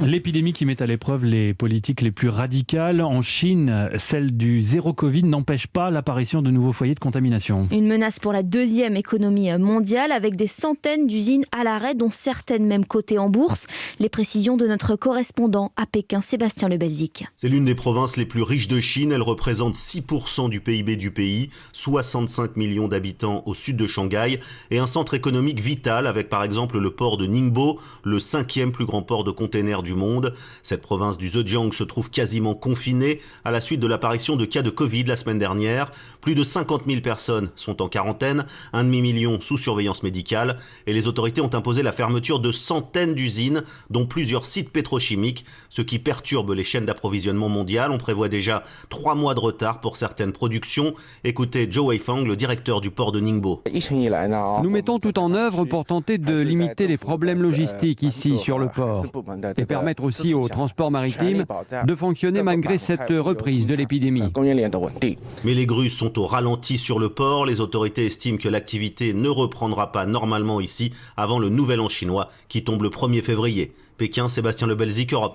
L'épidémie qui met à l'épreuve les politiques les plus radicales en Chine, celle du zéro Covid, n'empêche pas l'apparition de nouveaux foyers de contamination. Une menace pour la deuxième économie mondiale avec des centaines d'usines à l'arrêt, dont certaines même cotées en bourse. Les précisions de notre correspondant à Pékin, Sébastien Lebelzik. C'est l'une des provinces les plus riches de Chine. Elle représente 6% du PIB du pays, 65 millions d'habitants au sud de Shanghai et un centre économique vital avec par exemple le port de Ningbo, le 5e plus grand port de containers du monde. Cette province du Zhejiang se trouve quasiment confinée à la suite de l'apparition de cas de Covid la semaine dernière. Plus de 50 000 personnes sont en quarantaine, 1,5 million sous surveillance médicale et les autorités ont imposé la fermeture de centaines d'usines, dont plusieurs sites pétrochimiques, ce qui perturbe les chaînes d'approvisionnement mondiales. On prévoit déjà 3 mois de retard pour certaines productions. Écoutez Zhou Weifang, le directeur du port de Ningbo. Nous mettons tout en œuvre pour tenter de limiter les problèmes logistiques ici sur le port et permettre aussi au transport maritime de fonctionner malgré cette reprise de l'épidémie. Mais les grues sont au ralenti sur le port. Les autorités estiment que l'activité ne reprendra pas normalement ici avant le nouvel an chinois qui tombe le 1er février. Pékin, Sébastien Lebelzik, Europe 1.